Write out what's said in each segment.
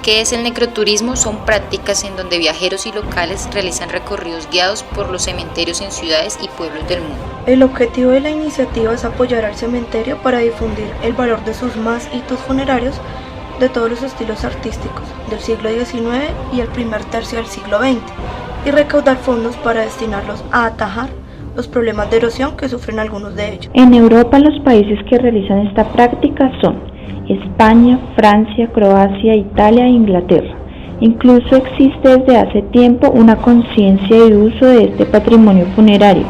¿Qué es el necroturismo? Son prácticas en donde viajeros y locales realizan recorridos guiados por los cementerios en ciudades y pueblos del mundo. El objetivo de la iniciativa es apoyar al cementerio para difundir el valor de sus más hitos funerarios de todos los estilos artísticos del siglo XIX y el primer tercio del siglo XX y recaudar fondos para destinarlos a atajar los problemas de erosión que sufren algunos de ellos. En Europa los países que realizan esta práctica son España, Francia, Croacia, Italia e Inglaterra. Incluso existe desde hace tiempo una conciencia y uso de este patrimonio funerario.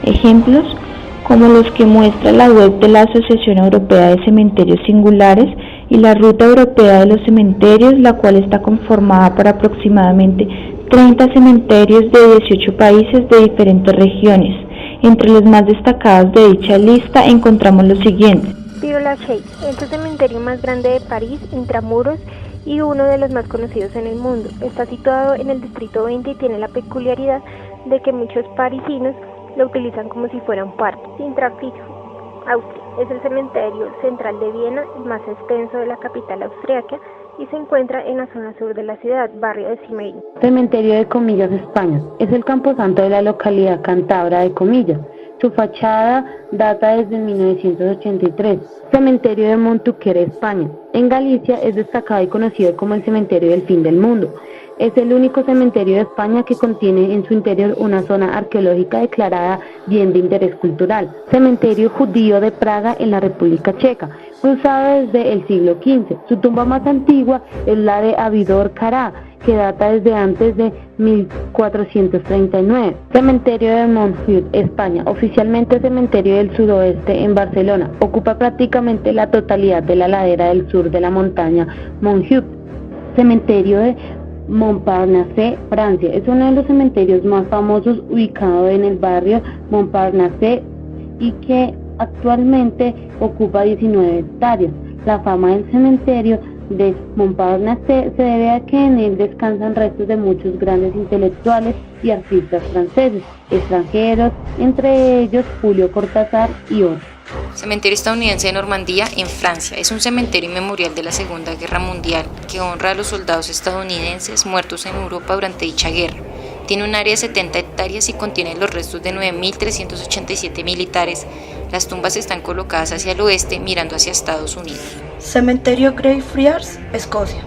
Ejemplos como los que muestra la web de la Asociación Europea de Cementerios Singulares y la Ruta Europea de los Cementerios, la cual está conformada por aproximadamente 30 cementerios de 18 países de diferentes regiones. Entre los más destacados de dicha lista encontramos los siguientes: Père-Lachaise es el cementerio más grande de París, intramuros, y uno de los más conocidos en el mundo. Está situado en el distrito 20 y tiene la peculiaridad de que muchos parisinos lo utilizan como si fuera un parque. Sintra-Friedhof, Austria, es el cementerio central de Viena, el más extenso de la capital austriaca, y se encuentra en la zona sur de la ciudad, barrio de Simerí. Cementerio de Comillas, España, es el camposanto de la localidad cántabra de Comillas. Su fachada data desde 1983. Cementerio de Montuquer, España. En Galicia es destacado y conocido como el cementerio del fin del mundo. Es el único cementerio de España que contiene en su interior una zona arqueológica declarada bien de interés cultural. Cementerio judío de Praga en la República Checa. Fue usado desde el siglo XV. Su tumba más antigua es la de Avidor Cará, que data desde antes de 1439. Cementerio de Montjuïc, España, oficialmente cementerio del suroeste en Barcelona. Ocupa prácticamente la totalidad de la ladera del sur de la montaña Montjuïc. Cementerio de Montparnasse, Francia, es uno de los cementerios más famosos, ubicado en el barrio Montparnasse y que actualmente ocupa 19 hectáreas. La fama del cementerio de Montparnasse se debe a que en él descansan restos de muchos grandes intelectuales y artistas franceses, extranjeros, entre ellos Julio Cortázar y otros. Cementerio estadounidense de Normandía, en Francia. Es un cementerio memorial de la Segunda Guerra Mundial que honra a los soldados estadounidenses muertos en Europa durante dicha guerra. Tiene un área de 70 hectáreas y contiene los restos de 9.387 militares. Las tumbas están colocadas hacia el oeste, mirando hacia Estados Unidos. Cementerio Greyfriars, Escocia.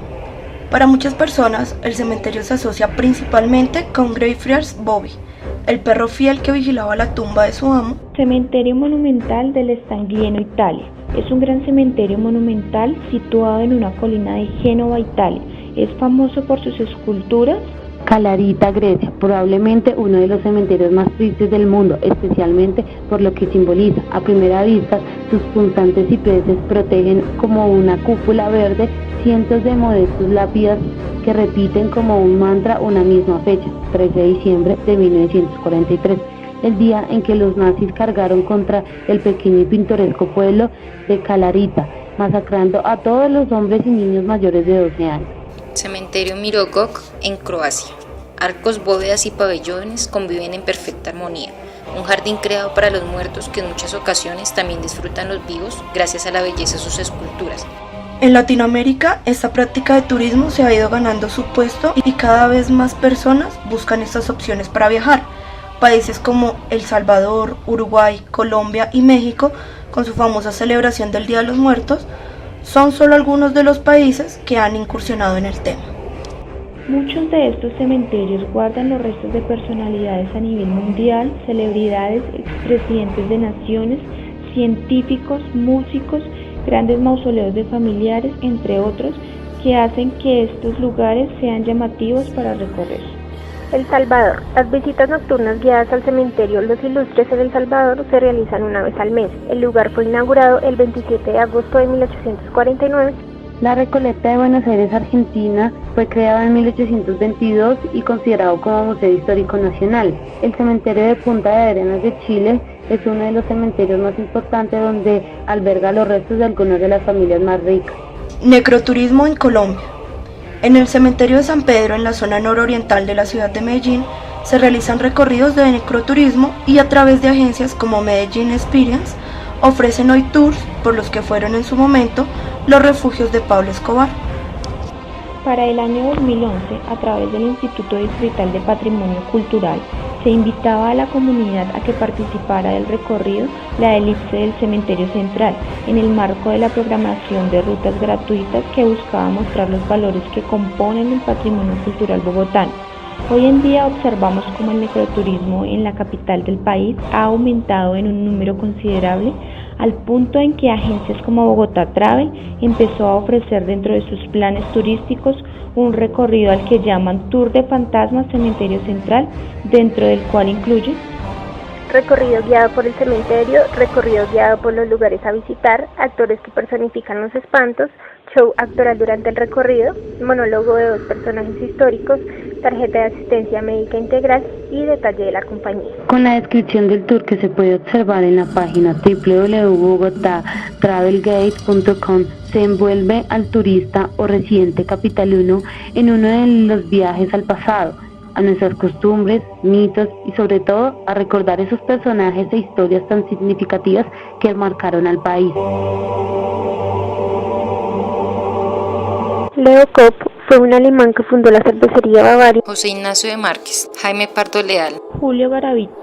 Para muchas personas, el cementerio se asocia principalmente con Greyfriars Bobby, el perro fiel que vigilaba la tumba de su amo. Cementerio monumental del Staglieno, Italia. Es un gran cementerio monumental situado en una colina de Génova, Italia. Es famoso por sus esculturas. Calarita, Grecia, probablemente uno de los cementerios más tristes del mundo, especialmente por lo que simboliza. A primera vista, sus punzantes cipreses protegen como una cúpula verde cientos de modestos lápidas que repiten como un mantra una misma fecha, 13 de diciembre de 1943, el día en que los nazis cargaron contra el pequeño y pintoresco pueblo de Calarita, masacrando a todos los hombres y niños mayores de 12 años. Cementerio Mirogoj, en Croacia. Arcos, bóvedas y pabellones conviven en perfecta armonía. Un jardín creado para los muertos que en muchas ocasiones también disfrutan los vivos gracias a la belleza de sus esculturas. En Latinoamérica, esta práctica de turismo se ha ido ganando su puesto y cada vez más personas buscan estas opciones para viajar. Países como El Salvador, Uruguay, Colombia y México, con su famosa celebración del Día de los Muertos, son solo algunos de los países que han incursionado en el tema. Muchos de estos cementerios guardan los restos de personalidades a nivel mundial, celebridades, expresidentes de naciones, científicos, músicos, grandes mausoleos de familiares, entre otros, que hacen que estos lugares sean llamativos para recorrer. El Salvador. Las visitas nocturnas guiadas al cementerio Los Ilustres en El Salvador se realizan una vez al mes. El lugar fue inaugurado el 27 de agosto de 1849. La Recoleta de Buenos Aires, Argentina, fue creada en 1822 y considerado como Museo Histórico Nacional. El cementerio de Punta de Arenas de Chile es uno de los cementerios más importantes donde alberga los restos de algunas de las familias más ricas. Necroturismo en Colombia. En el cementerio de San Pedro, en la zona nororiental de la ciudad de Medellín, se realizan recorridos de necroturismo y a través de agencias como Medellín Experience ofrecen hoy tours por los que fueron en su momento los refugios de Pablo Escobar. Para el año 2011, a través del Instituto Distrital de Patrimonio Cultural, se invitaba a la comunidad a que participara del recorrido La Elipse del Cementerio Central, en el marco de la programación de rutas gratuitas que buscaba mostrar los valores que componen el patrimonio cultural bogotano. Hoy en día observamos cómo el necroturismo en la capital del país ha aumentado en un número considerable, al punto en que agencias como Bogotá Travel empezó a ofrecer dentro de sus planes turísticos un recorrido al que llaman Tour de Fantasmas Cementerio Central, dentro del cual incluye recorrido guiado por el cementerio, recorrido guiado por los lugares a visitar, actores que personifican los espantos, show actoral durante el recorrido, monólogo de 2 personajes históricos, tarjeta de asistencia médica integral y detalle de la compañía. Con la descripción del tour que se puede observar en la página www.bogotatravelguide.com, se envuelve al turista o residente capitalino en uno de los viajes al pasado, a nuestras costumbres, mitos y sobre todo a recordar esos personajes e historias tan significativas que marcaron al país. Leo Kopp fue un alemán que fundó la cervecería Bavaria. José Ignacio de Márquez, Jaime Pardo Leal, Julio Garavito,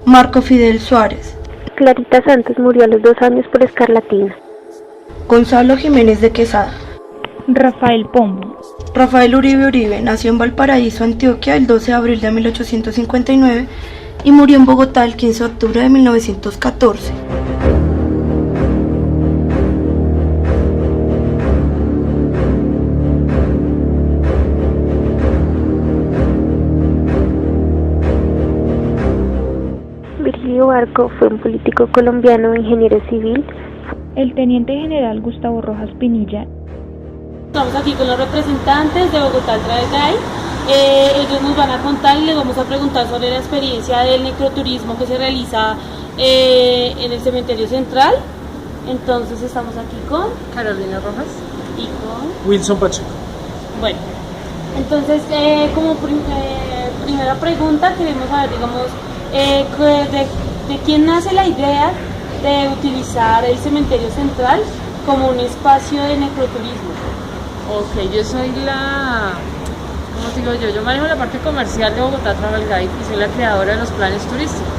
Marco Fidel Suárez, Clarita Santos murió a los 2 años por escarlatina. Gonzalo Jiménez de Quesada, Rafael Pombo, Rafael Uribe nació en Valparaíso, Antioquia, el 12 de abril de 1859 y murió en Bogotá el 15 de octubre de 1914. Virgilio Barco fue un político colombiano, ingeniero civil. el teniente general Gustavo Rojas Pinilla. Estamos aquí con los representantes de Bogotá Travel Guide. Ellos nos van a contar y les vamos a preguntar sobre la experiencia del necroturismo que se realiza en el cementerio central. Entonces estamos aquí con Carolina Rojas y con Wilson Pacheco. Bueno, entonces como primera pregunta queremos saber, digamos, de quién nace la idea de utilizar el cementerio central como un espacio de necroturismo. Ok, yo soy ¿cómo digo yo? Yo manejo la parte comercial de Bogotá Travel Guide y soy la creadora de los planes turísticos.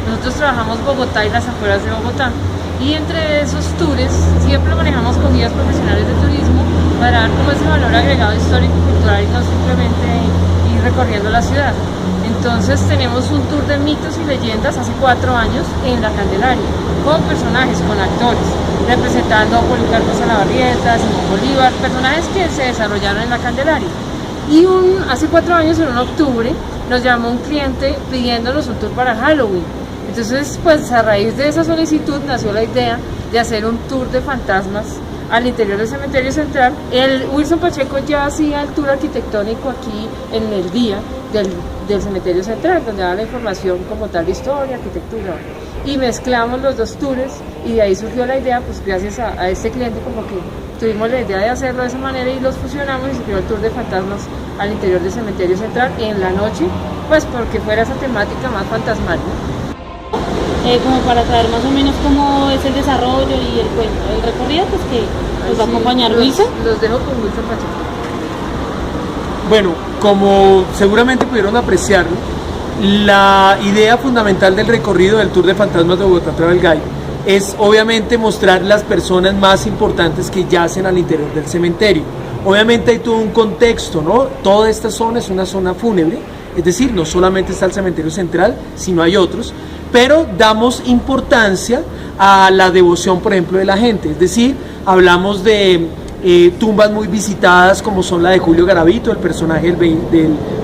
Nosotros trabajamos Bogotá y las afueras de Bogotá, y entre esos tours siempre manejamos con guías profesionales de turismo para dar como ese valor agregado histórico y cultural y no simplemente ir recorriendo la ciudad. Entonces tenemos un tour de mitos y leyendas hace 4 años en la Candelaria, con personajes, con actores, representando a Policarpo Salabarrieta, Simón Bolívar, personajes que se desarrollaron en la Candelaria. Y hace 4 años, en octubre, nos llamó un cliente pidiéndonos un tour para Halloween. Entonces, pues a raíz de esa solicitud nació la idea de hacer un tour de fantasmas al interior del cementerio central. El Wilson Pacheco ya hacía el tour arquitectónico aquí en el día del cementerio central, donde da la información como tal de historia, arquitectura. Y mezclamos los 2 tours y de ahí surgió la idea, pues gracias a este cliente como que tuvimos la idea de hacerlo de esa manera y los fusionamos y se creó el tour de fantasmas al interior del cementerio central en la noche, pues porque fuera esa temática más fantasmal, ¿no? Como para saber más o menos cómo es el desarrollo y el recorrido, pues que nos va a acompañar Wilson. Los dejo con Wilson Pacheco. Bueno, como seguramente pudieron apreciar, la idea fundamental del recorrido del Tour de Fantasmas de Bogotá Travel Guide es obviamente mostrar las personas más importantes que yacen al interior del cementerio. Obviamente hay todo un contexto, ¿no? Toda esta zona es una zona fúnebre, es decir, no solamente está el cementerio central, sino hay otros, pero damos importancia a la devoción, por ejemplo, de la gente, es decir, hablamos de tumbas muy visitadas como son la de Julio Garavito, el personaje del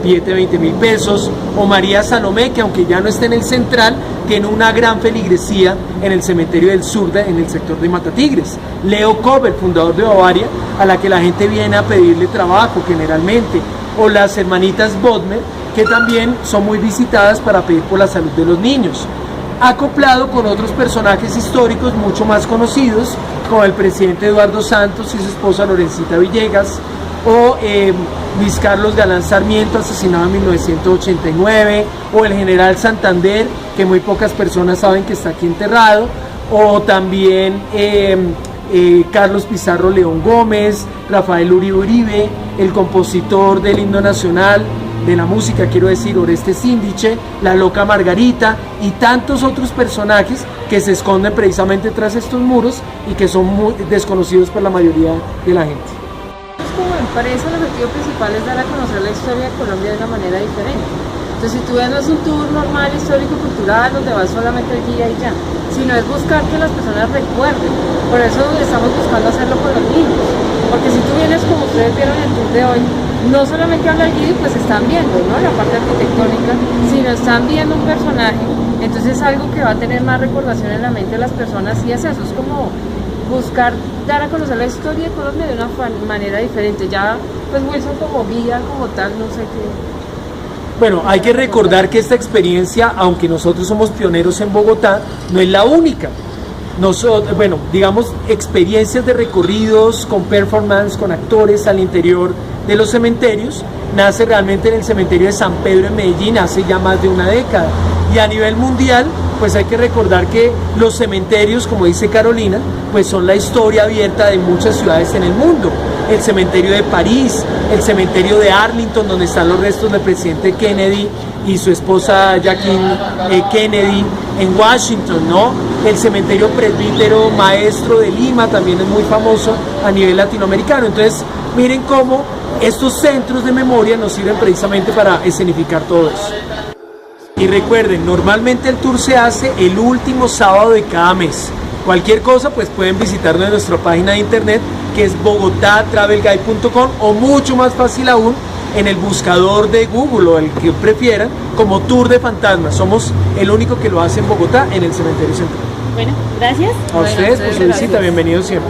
billete de 20.000 pesos, o María Salomé, que aunque ya no está en el central, tiene una gran feligresía en el cementerio del sur, en el sector de Matatigres. Leo Kopp, el fundador de Bavaria, a la que la gente viene a pedirle trabajo generalmente, o las hermanitas Bodmer, que también son muy visitadas para pedir por la salud de los niños, acoplado con otros personajes históricos mucho más conocidos, como el presidente Eduardo Santos y su esposa Lorencita Villegas, o Luis Carlos Galán Sarmiento, asesinado en 1989, o el general Santander, que muy pocas personas saben que está aquí enterrado, o también Carlos Pizarro León Gómez, Rafael Uribe, el compositor del himno nacional, de la música, quiero decir, Oreste Síndiche, la loca Margarita y tantos otros personajes que se esconden precisamente tras estos muros y que son muy desconocidos por la mayoría de la gente. Como empresa, el objetivo principal es dar a conocer la historia de Colombia de una manera diferente. Entonces, si tú ves, no es un tour normal histórico-cultural donde vas solamente el día y ya, sino es buscar que las personas recuerden. Por eso estamos buscando hacerlo con los niños, porque si tú vienes, como ustedes vieron en el tour de hoy, no solamente habla el guía y pues están viendo, ¿no?, la parte arquitectónica, sino están viendo un personaje. Entonces es algo que va a tener más recordación en la mente de las personas, y es eso, es como buscar dar a conocer la historia de Colombia de una manera diferente. Ya pues Wilson como guía, como tal, no sé qué. Bueno, hay que recordar que esta experiencia, aunque nosotros somos pioneros en Bogotá, no es la única. Nosotros, bueno, digamos, experiencias de recorridos con performance, con actores al interior de los cementerios, nace realmente en el cementerio de San Pedro en Medellín hace ya más de una década. Y a nivel mundial, pues hay que recordar que los cementerios, como dice Carolina, pues son la historia abierta de muchas ciudades en el mundo. El cementerio de París, el cementerio de Arlington, donde están los restos del presidente Kennedy y su esposa Jacqueline Kennedy, en Washington, ¿no? El cementerio presbítero maestro de Lima también es muy famoso a nivel latinoamericano. Entonces, miren cómo estos centros de memoria nos sirven precisamente para escenificar todo eso. Y recuerden, normalmente el tour se hace el último sábado de cada mes. Cualquier cosa, pues pueden visitarnos en nuestra página de internet, que es bogotatravelguide.com, o mucho más fácil aún, en el buscador de Google o el que prefieran, como Tour de Fantasmas. Somos el único que lo hace en Bogotá, en el Cementerio Central. Bueno, gracias. A ustedes por su visita, bienvenidos siempre.